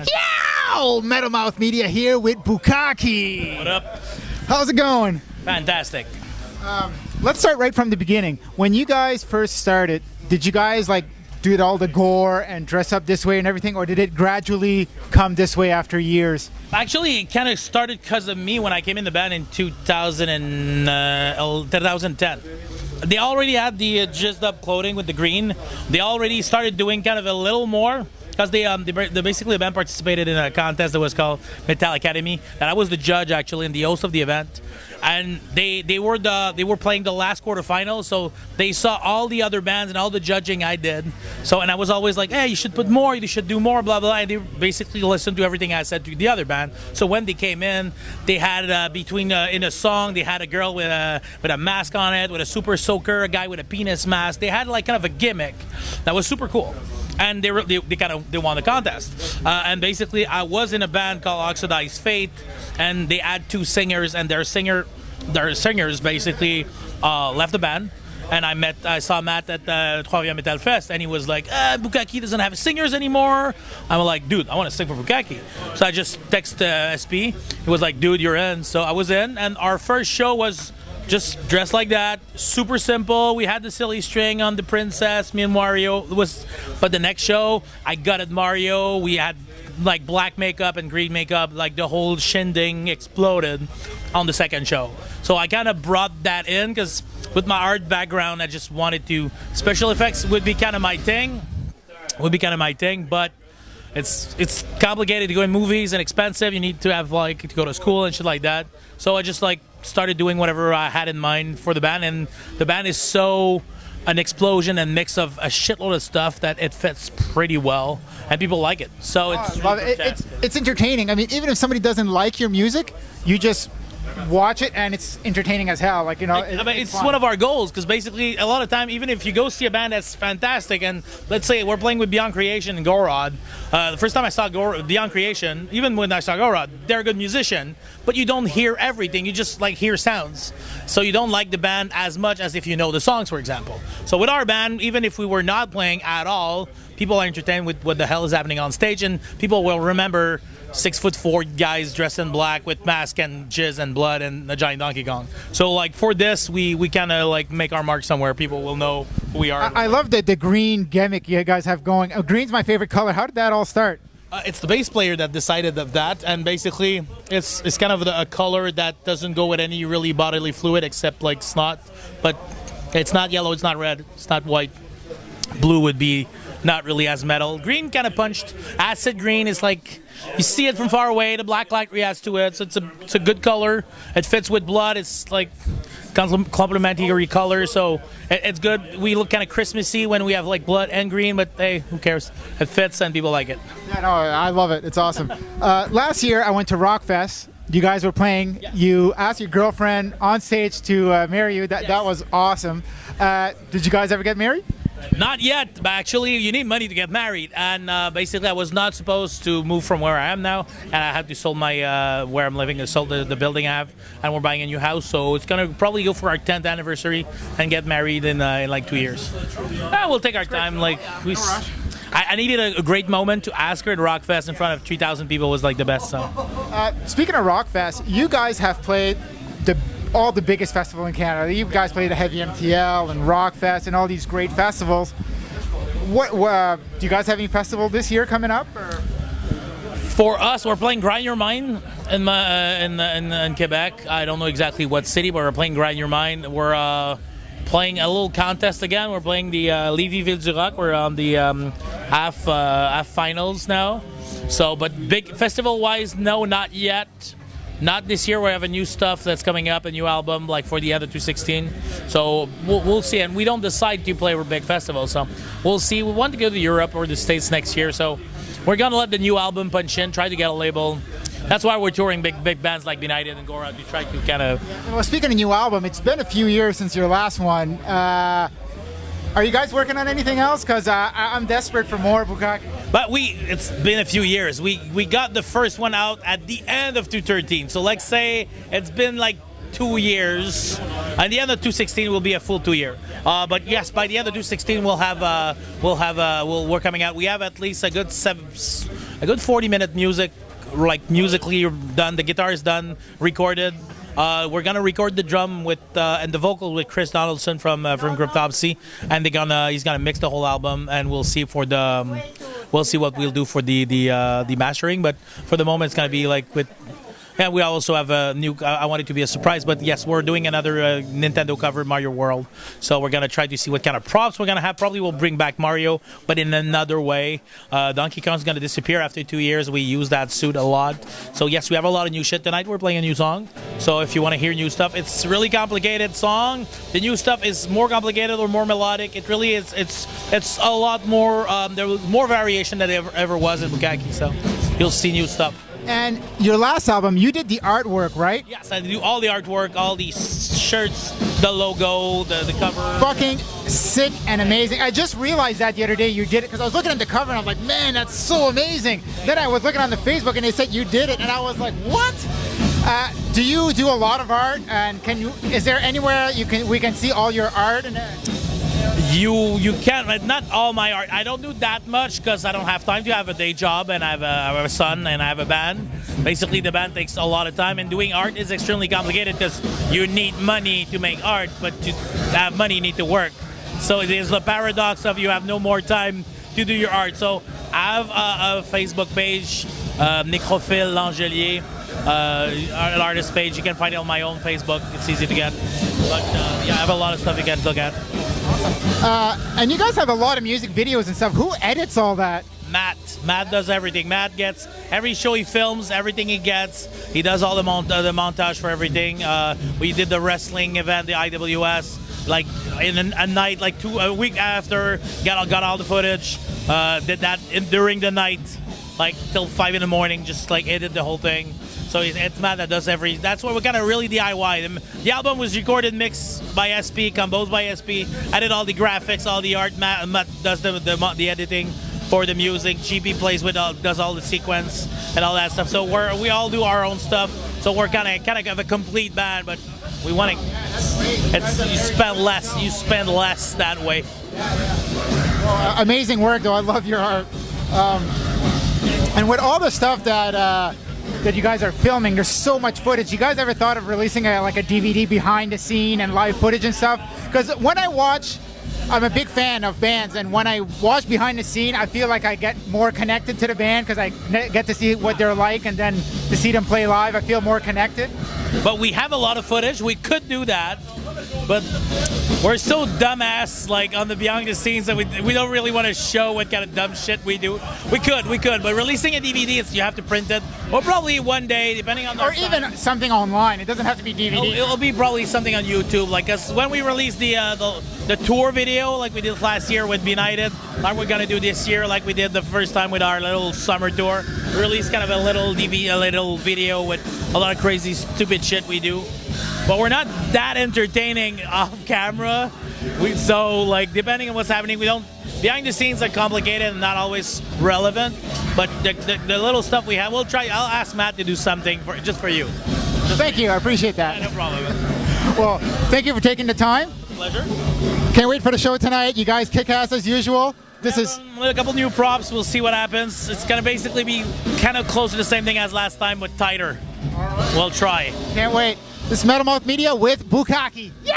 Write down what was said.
Yeah! Metal Mouth Media here with Bookakee. What up? How's it going? Fantastic. Let's start right from the beginning. When you guys first started, did you guys like do all the gore and dress up this way and everything, or did it gradually come this way after years? Actually, it kind of started because of me when I came in the band in 2010. They already had the jizzed up clothing with the green. They already started doing kind of a little more because they basically the band participated in a contest that was called Metal Academy, and I was the judge actually and the host of the event. And they were playing the last quarterfinals, so they saw all the other bands and all the judging I did. So and I was always like, hey, you should put more, you should do more, blah blah. And they basically listened to everything I said to the other band. So when they came in, they had in a song they had a girl with a mask on it, with a super soaker, a guy with a penis mask. They had like kind of a gimmick that was super cool. And they won the contest. And basically, I was in a band called Oxidized Fate, and they had two singers, and their singers basically left the band. And I saw Matt at the Trois-Rivières Metal Fest, and he was like, Bookakee doesn't have singers anymore. I'm like, dude, I want to sing for Bookakee. So I just texted SP. He was like, dude, you're in. So I was in, and our first show was just dressed like that, super simple. We had the silly string on the princess, me and Mario. But the next show, I gutted Mario. We had like black makeup and green makeup. Like the whole shindig exploded on the second show. So I kind of brought that in because with my art background, I just wanted to. Special effects would be kind of my thing. But it's complicated to go in movies and expensive. You need to have like to go to school and shit like that. So I just like started doing whatever I had in mind for the band, and the band is so an explosion and mix of a shitload of stuff that it fits pretty well, and people like it. So it's love it. It's entertaining. I mean, even if somebody doesn't like your music, you just watch it and it's entertaining as hell. Like, you know, it's one of our goals, because basically a lot of time, even if you go see a band that's fantastic, and let's say we're playing with Beyond Creation and Gorod, the first time I saw Beyond Creation, even when I saw Gorod, they're a good musician, but you don't hear everything. You just like hear sounds, so you don't like the band as much as if you know the songs, for example. So with our band, even if we were not playing at all, people are entertained with what the hell is happening on stage, and people will remember 6'4" guys dressed in black with mask and jizz and blood and a giant Donkey Kong. So like for this, we kind of like make our mark somewhere. People will know who we are. I love the green gimmick you guys have going. Green's my favorite color. How did that all start? It's the bass player that decided of that, and basically it's kind of a color that doesn't go with any really bodily fluid except like snot. But it's not yellow, it's not red, it's not white. Blue would be not really as metal. Green kind of punched. Acid green is like, you see it from far away, the black light reacts to it, so it's a good color. It fits with blood. It's like complementary color, so it's good. We look kind of Christmassy when we have like blood and green, but hey, who cares? It fits and people like it. Yeah, no, I love it. It's awesome. Last year I went to Rockfest. You guys were playing. Yes. You asked your girlfriend on stage to marry you. That was awesome. Did you guys ever get married? Not yet, but actually you need money to get married, and basically I was not supposed to move from where I am now, and I had to sell my where I'm living, sold the building I have, and we're buying a new house, so it's gonna probably go for our 10th anniversary and get married in like 2 years. We'll take our time. Like I needed a great moment to ask her at Rockfest in front of 3,000 people was like the best. So speaking of Rockfest, you guys have played all the biggest festivals in Canada. You guys played a Heavy MTL and Rockfest and all these great festivals. What do you guys have any festival this year coming up? Or? For us, we're playing Grind Your Mind in Quebec. I don't know exactly what city, but we're playing Grind Your Mind. We're playing a little contest again. We're playing the Lévis-Ville du Rock. We're on the half finals now. So, but big festival-wise, no, not yet. Not this year. We have a new stuff that's coming up, a new album, like for the other 216. So we'll see. And we don't decide to play for big festivals. So we'll see. We want to go to Europe or the States next year. So we're going to let the new album punch in, try to get a label. That's why we're touring big bands like Benighted and Gorod. We try to kind of... Well, speaking of new album, it's been a few years since your last one. Are you guys working on anything else? Because I'm desperate for more Bookakee. But it's been a few years. We got the first one out at the end of 2013. So let's say it's been like 2 years. And the end of 2016 will be a full 2 year. But yes, by the end of 2016 we're coming out. We have at least a good a good 40-minute music, like musically done. The guitar is done, recorded. We're gonna record the drum with and the vocal with Chris Donaldson from Cryptopsy, and he's gonna mix the whole album, and we'll see for the we'll see what we'll do for the mastering. But for the moment, it's gonna be like with. And we also have a new. I want it to be a surprise, but yes, we're doing another Nintendo cover, Mario World. So we're gonna try to see what kind of props we're gonna have. Probably we'll bring back Mario, but in another way. Donkey Kong's gonna disappear after 2 years. We use that suit a lot. So yes, we have a lot of new shit tonight. We're playing a new song. So if you want to hear new stuff, it's a really complicated song. The new stuff is more complicated or more melodic. It really is. It's a lot more. There was more variation than there ever was in Bookakee. So you'll see new stuff. And your last album, you did the artwork, right? Yes, I do all the artwork, all the shirts, the logo, the cover. Fucking sick and amazing. I just realized that the other day you did it because I was looking at the cover and I'm like, man, that's so amazing. Then I was looking on the Facebook and they said you did it, and I was like, what? Do you do a lot of art? And is there anywhere we can see all your art? And You can't, not all my art. I don't do that much because I don't have time to have a day job, and I have a son, and I have a band. Basically, the band takes a lot of time, and doing art is extremely complicated because you need money to make art, but to have money, you need to work. So there's the paradox of you have no more time to do your art. So I have a Facebook page, Necrophile Langelier, an artist page. You can find it on my own Facebook. It's easy to get. But yeah, I have a lot of stuff you can look at. And you guys have a lot of music videos and stuff. Who edits all that? Matt does everything. Matt gets every show he films, everything he gets. He does all the montage for everything. We did the wrestling event, the IWS, like in a night, like a week after. Got all the footage. Did that during the night, like till 5 in the morning. Just like edited the whole thing. So it's Matt that does that's what we're kind of really DIY. The album was recorded, mixed by SP, composed by SP. I did all the graphics, all the art. Matt does the editing for the music. GP plays with does all the sequence and all that stuff. So we all do our own stuff. So we're kind of a complete band, but we want to. You spend less that way. Well, amazing work, though. I love your art. And with all the stuff that you guys are filming, there's so much footage. You guys ever thought of releasing like a DVD behind the scene and live footage and stuff? Because when I watch, I'm a big fan of bands, and when I watch behind the scene, I feel like I get more connected to the band because I get to see what they're like, and then to see them play live, I feel more connected. But we have a lot of footage. We could do that, but we're so dumbass, like on the behind the scenes, that we don't really want to show what kind of dumb shit we do. We could, but releasing a DVD, you have to print it. Or probably one day, depending on. Or even something online. It doesn't have to be DVD. It'll be probably something on YouTube. Like when we released the tour video, like we did last year with Benighted, like we're gonna do this year, like we did the first time with our little summer tour. We released kind of a little video with a lot of crazy, stupid shit we do. But we're not that entertaining off camera. So like depending on what's happening, we don't. Behind the scenes are complicated and not always relevant. But the little stuff we have, we'll try. I'll ask Matt to do something just for you. Thank you. I appreciate that. Yeah, no problem. Well, thank you for taking the time. Pleasure. Can't wait for the show tonight. You guys kick ass as usual. This is a couple new props. We'll see what happens. It's gonna basically be kind of close to the same thing as last time, but tighter. We'll try. Can't wait. This is Metal Mouth Media with Bookakee. Yeah!